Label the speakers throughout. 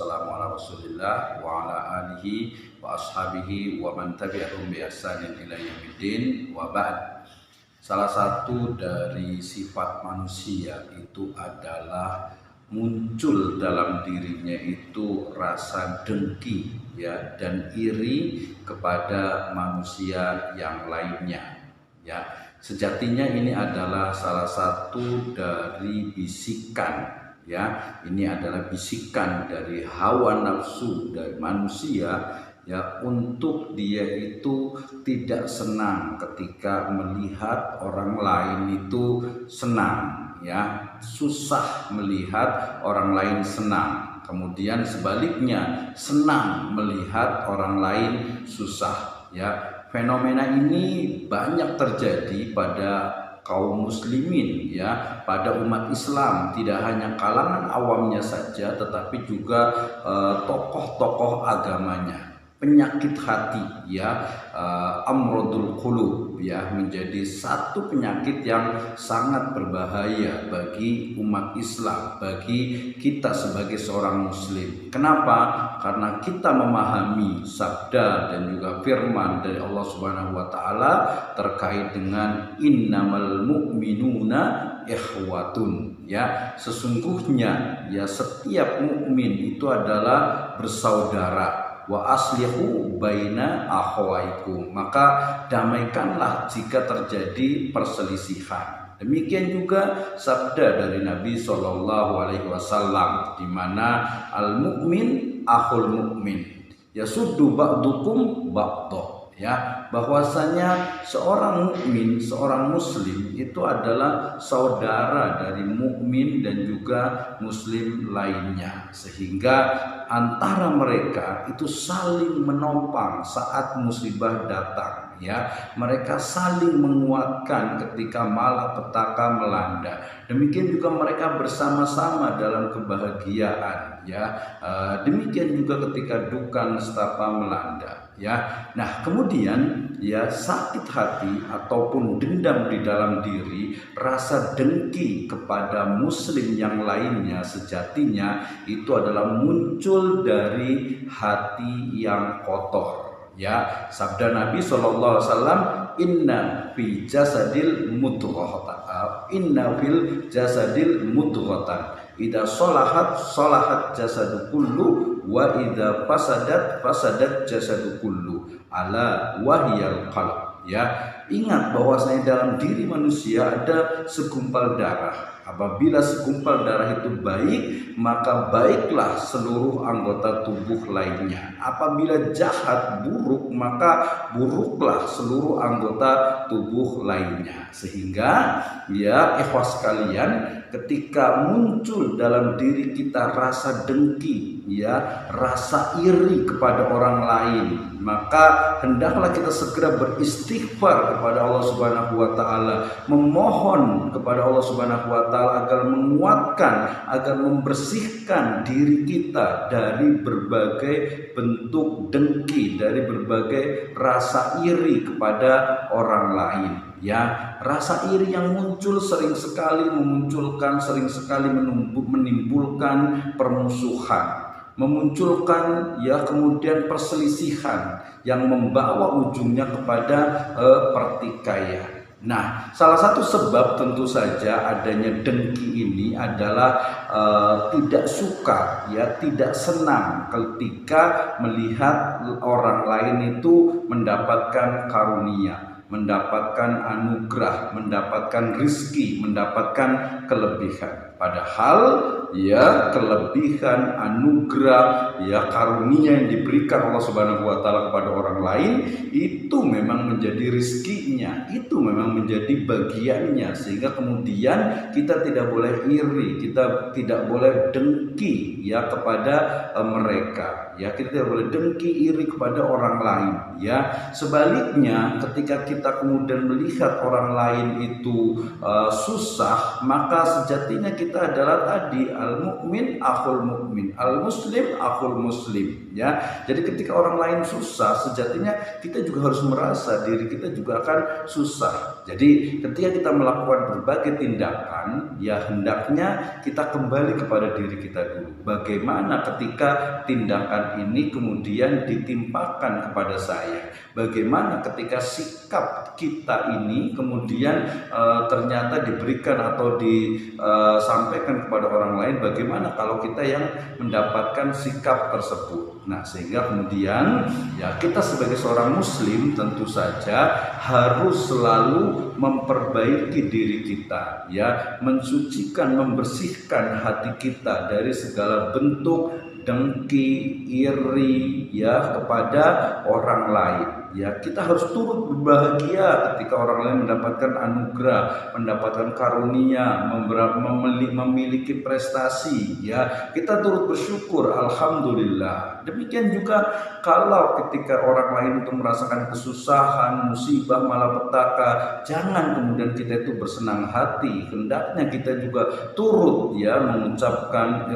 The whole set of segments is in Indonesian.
Speaker 1: wassalamu ala Rasulillah wa ala alihi wa ashabihi wa man tabi'ahum bi ihsanin ila yaumiddin wa ba'd. Salah satu dari sifat manusia itu adalah muncul dalam dirinya itu rasa dengki ya dan iri kepada manusia yang lainnya ya. Sejatinya ini adalah salah satu dari bisikan ya, ini adalah bisikan dari hawa nafsu dari manusia ya, untuk dia itu tidak senang ketika melihat orang lain itu senang ya, susah melihat orang lain senang, kemudian sebaliknya senang melihat orang lain susah ya. Fenomena ini banyak terjadi pada kaum muslimin ya, pada umat Islam, tidak hanya kalangan awamnya saja tetapi juga tokoh-tokoh agamanya. Penyakit hati ya, amrodul qulub ya, menjadi satu penyakit yang sangat berbahaya bagi umat Islam, bagi kita sebagai seorang muslim. Kenapa? Karena kita memahami sabda dan juga firman dari Allah Subhanahu wa taala terkait dengan innamal mu'minuna ikhwatun ya, sesungguhnya ya setiap mukmin itu adalah bersaudara. Wa aslihu baina akhawaikum, maka damaikanlah jika terjadi perselisihan. Demikian juga sabda dari Nabi SAW, di mana al mukmin akhul mukmin yasuddu ba'dukum ba'dah ya, bahwasanya seorang mukmin, seorang muslim itu adalah saudara dari mukmin dan juga muslim lainnya, sehingga antara mereka itu saling menopang saat musibah datang ya, mereka saling menguatkan ketika malapetaka melanda. Demikian juga mereka bersama-sama dalam kebahagiaan ya, demikian juga ketika duka nestapa melanda ya. Nah kemudian ya, sakit hati ataupun dendam di dalam diri, rasa dengki kepada muslim yang lainnya, sejatinya itu adalah muncul dari hati yang kotor ya. Sabda Nabi SAW, inna fi jasadil mudghatan, inna fil jasadil mudghatan idza sholahat sholahat jasadu kullu wa idza fasadat jasadu kullu ala wahyal qalb ya. Ingat bahwasanya dalam diri manusia ada segumpal darah. Apabila segumpal darah itu baik, maka baiklah seluruh anggota tubuh lainnya. Apabila jahat, buruk, maka buruklah seluruh anggota tubuh lainnya. Sehingga ya ikhwas sekalian, ketika muncul dalam diri kita rasa dengki ya, rasa iri kepada orang lain, maka hendaklah kita segera beristighfar kepada Allah Subhanahu wa taala, memohon kepada Allah Subhanahu wa taala agar menguatkan, agar membersihkan diri kita dari berbagai bentuk dengki, dari berbagai rasa iri kepada orang lain ya. Rasa iri yang muncul sering sekali menimbulkan permusuhan, memunculkan ya kemudian perselisihan yang membawa ujungnya kepada pertikaian. Nah, salah satu sebab tentu saja adanya dengki ini adalah tidak suka ya, tidak senang ketika melihat orang lain itu mendapatkan karunia, mendapatkan anugerah, mendapatkan rizki, mendapatkan kelebihan. Padahal ya kelebihan, anugerah, ya karunia yang diberikan Allah Subhanahu wa taala kepada orang lain itu memang menjadi rizkinya, itu memang menjadi bagiannya, sehingga kemudian kita tidak boleh iri, kita tidak boleh dengki ya kepada mereka ya, kita tidak boleh dengki iri kepada orang lain ya. Sebaliknya ketika kita kemudian melihat orang lain itu susah, maka sejatinya kita adalah tadi al-mu'min akhul mu'min, al-muslim akhul muslim, ya. Jadi ketika orang lain susah, sejatinya kita juga harus merasa diri kita juga akan susah. Jadi ketika kita melakukan berbagai tindakan, ya hendaknya kita kembali kepada diri kita dulu. Bagaimana ketika tindakan ini kemudian ditimpakan kepada saya? Bagaimana ketika sikap kita ini kemudian ternyata diberikan atau disampaikan kepada orang lain? Bagaimana kalau kita yang mendapatkan sikap tersebut? Nah, sehingga kemudian ya kita sebagai seorang muslim tentu saja harus selalu memperbaiki diri kita, ya, mensucikan, membersihkan hati kita dari segala bentuk dengki, iri, ya, kepada orang lain. Ya, kita harus turut berbahagia ketika orang lain mendapatkan anugerah, mendapatkan karunia, memiliki prestasi, ya. Kita turut bersyukur, alhamdulillah. Demikian juga kalau ketika orang lain itu merasakan kesusahan, musibah, malapetaka, jangan kemudian kita itu bersenang hati. Hendaknya kita juga turut, ya, mengucapkan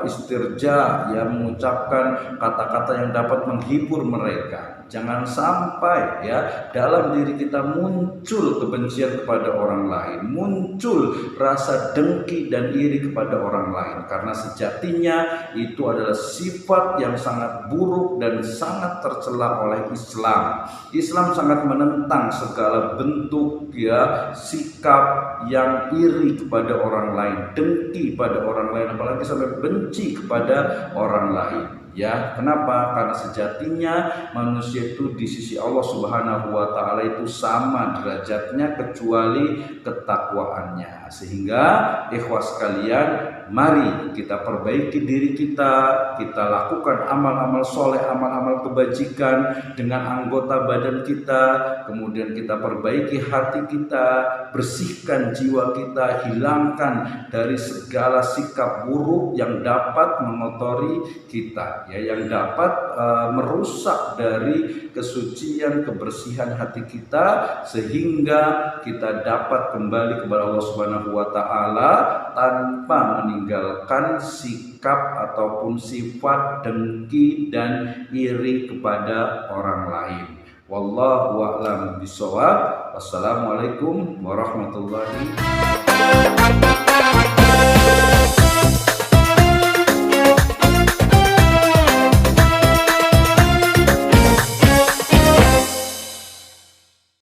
Speaker 1: istirja, ya, mengucapkan kata-kata yang dapat menghibur mereka. Jangan sampai, ya, dalam diri kita muncul kebencian kepada orang lain, muncul rasa dengki dan iri kepada orang lain, karena sejatinya itu adalah sifat yang sangat buruk dan sangat tercela oleh Islam. Islam sangat menentang segala bentuk, ya, sikap yang iri kepada orang lain, dengki pada orang lain, apalagi sampai benci kepada orang lain. Ya, kenapa? Karena sejatinya manusia itu di sisi Allah Subhanahu wa taala itu sama derajatnya kecuali ketakwaannya. Sehingga ikhwas sekalian, mari kita perbaiki diri kita, kita lakukan amal-amal soleh, amal-amal kebajikan dengan anggota badan kita, kemudian kita perbaiki hati kita, bersihkan jiwa kita, hilangkan dari segala sikap buruk yang dapat mengotori kita, ya, yang dapat merusak dari kesucian, kebersihan hati kita, sehingga kita dapat kembali kepada Allah Subhanahu wa taala tanpa meninggalkan sikap ataupun sifat dengki dan iri kepada orang lain. Wallahu a'lam bishawab. Wassalamualaikum warahmatullahi wabarakatuh.